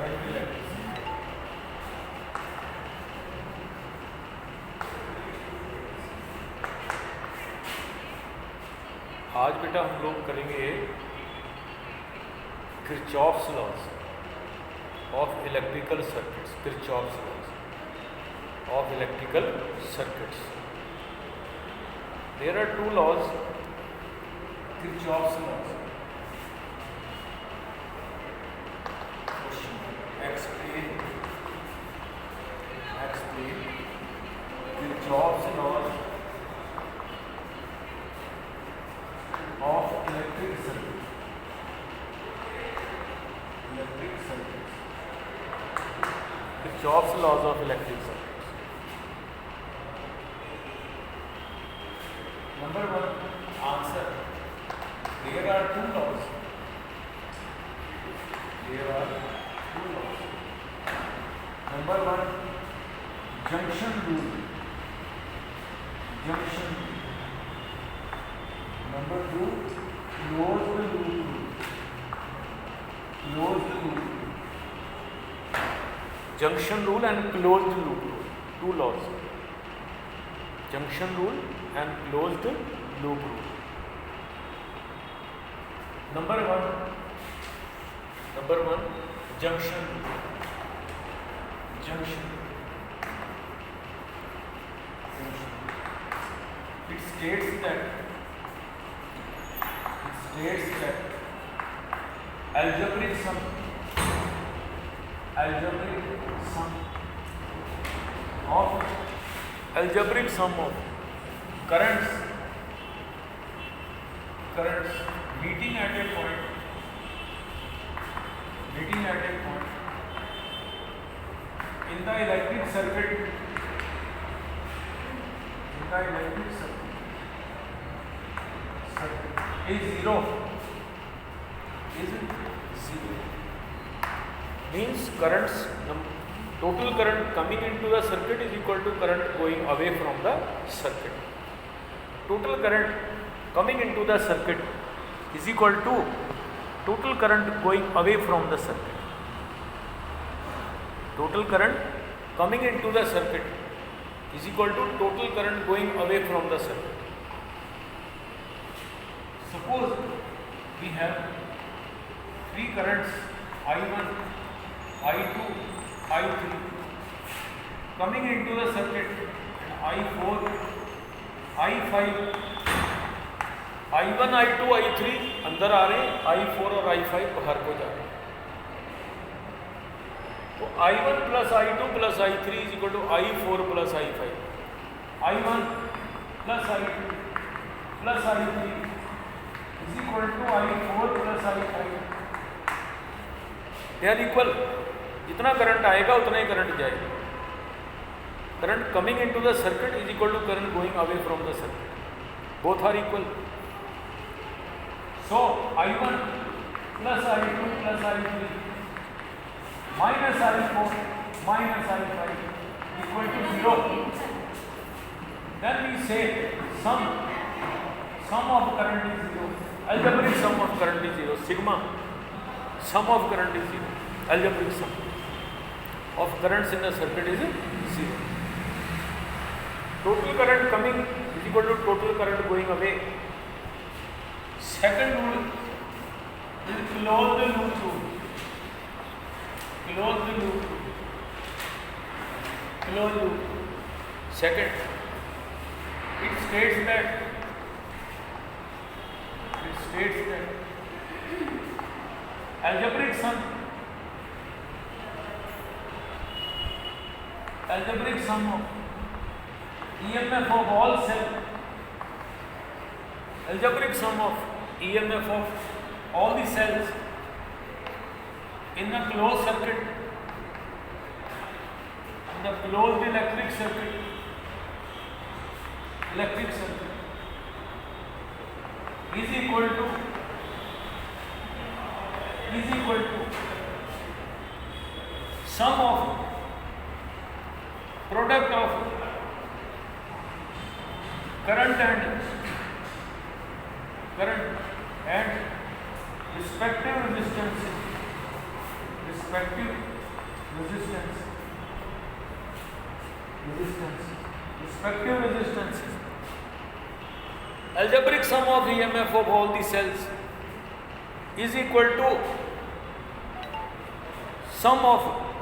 Current electricity. आज बेटा हम लोग करेंगे Kirchhoff's laws of electrical circuits. Kirchhoff's laws of electrical circuits. There are two laws, Kirchhoff's laws. Explain Kirchhoff's laws of electric circuits. Kirchhoff's laws of electric circuits. Number one, answer. There are two laws. Number one, junction rule. Number two, closed loop rule. Junction rule and closed loop rule. Two laws. Junction rule and closed loop rule. Number one, junction rule. It states that algebraic sum of currents meeting at a point in the electric circuit is zero. Means total current coming into the circuit is equal to current going away from the circuit. Total current coming into the circuit is equal to total current going away from the circuit. Total current coming into the circuit is equal to total current going away from the circuit. Suppose we have three currents I1, I2, I3 coming into the circuit, and I4, I5, I1, I2, I3 अंदर आ रहे हैं, I4 और I5 बाहर को जा रहे हैं। तो I1 plus I2 plus I3 is equal to I4 plus I5। I1 plus I2 plus I3 is equal to I4 plus I5। They are equal. जितना करंट आएगा उतना ही करंट जाएगा। Current coming into the circuit is equal to current going away from the circuit. Both are equal. So I1 plus I2 plus I3 minus I4 minus I5 equal to 0. Then we say sum of current is 0. Algebraic sum of current is 0. Sigma sum of current is 0. Algebraic sum of currents in the circuit is 0. Total current coming is equal to total current going away. Second rule is closed loop rule. Closed loop. Second, it states that algebraic sum of EMF of all cells, algebraic sum of EMF of all the cells in a closed circuit, in the closed electric circuit is equal to sum of product of current and respective resistances respective resistance, respective resistances. Algebraic sum of EMF of all the cells is equal to sum of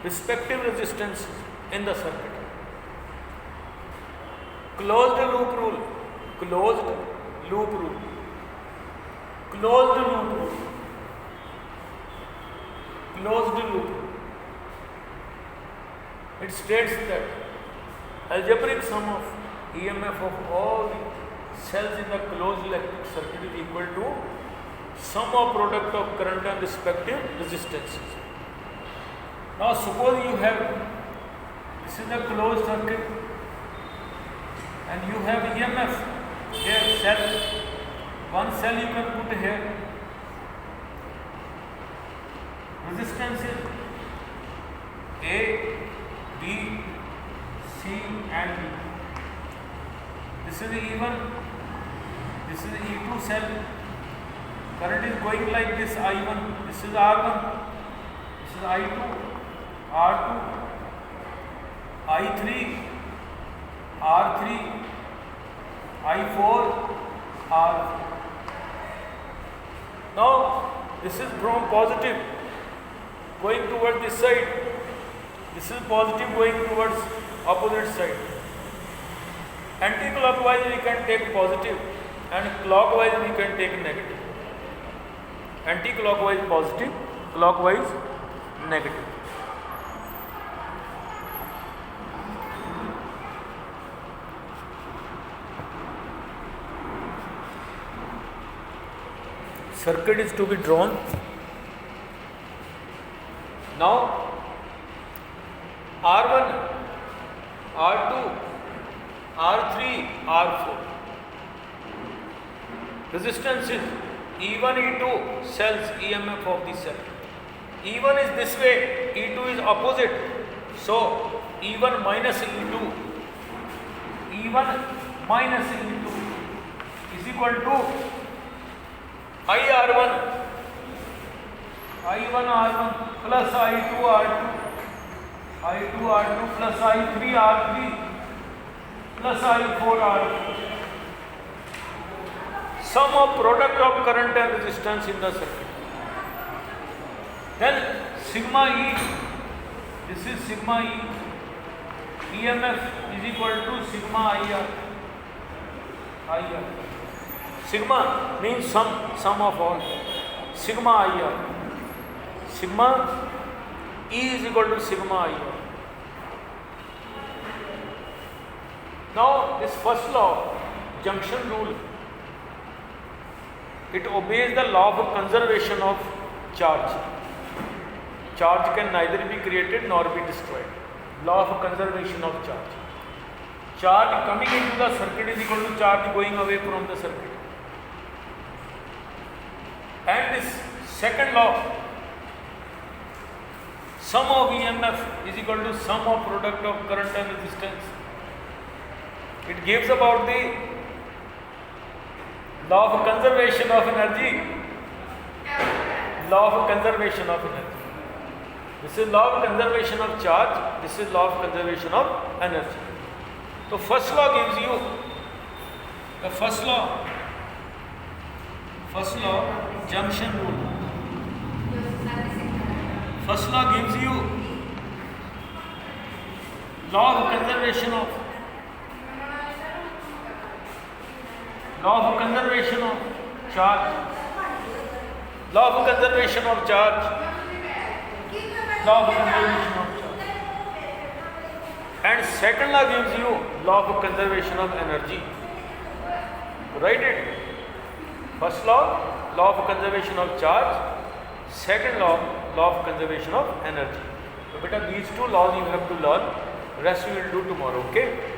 respective resistance in the circuit. Closed loop rule, closed loop rule, closed loop rule, closed loop rule. It states that algebraic sum of EMF of all the cells in the closed electric circuit is equal to sum of product of current and respective resistances. Now suppose you have, this is a closed circuit and you have EMF here, cell, one cell you can put here, resistance is A, B, C and D. This is E1, this is E2 cell, current is going like this, I1, this is R1, this is I2, R2, I3, R3, I4, R4. Now this is from positive going towards this side. This is positive going towards opposite side. Anti-clockwise we can take positive and clockwise we can take negative. Anti-clockwise positive, clockwise negative. Circuit is to be drawn. Now R1, R2, R3, R4. Resistance is E1, E2 cells EMF of the cell. E1 is this way, E2 is opposite. So E1 minus E2, E1 minus E2 is equal to IR1, I1 R1 plus I2 R2, I2 R2 plus I3 R3 plus I4 R4. Sum of product of current and resistance in the circuit. Then sigma E, this is sigma E, EMF is equal to sigma IR. IR. Sigma means sum of all. Sigma IR. Sigma E is equal to sigma IR. Now this first law, junction rule, it obeys the law of conservation of charge. Charge can neither be created nor be destroyed. Law of conservation of charge. Charge coming into the circuit is equal to charge going away from the circuit. And this second law, sum of EMF is equal to sum of product of current and resistance. It gives about the law of conservation of energy. Law of conservation of energy. This is law of conservation of charge. This is law of conservation of energy. So first law gives you the first law, junction rule. First law gives you law of conservation of charge. Law of conservation of charge. Law of conservation of charge. And second law gives you law of conservation of energy. Write it. First law, law of conservation of charge. Second law, law of conservation of energy. So beta, these two laws you have to learn. Rest we will do tomorrow. Okay.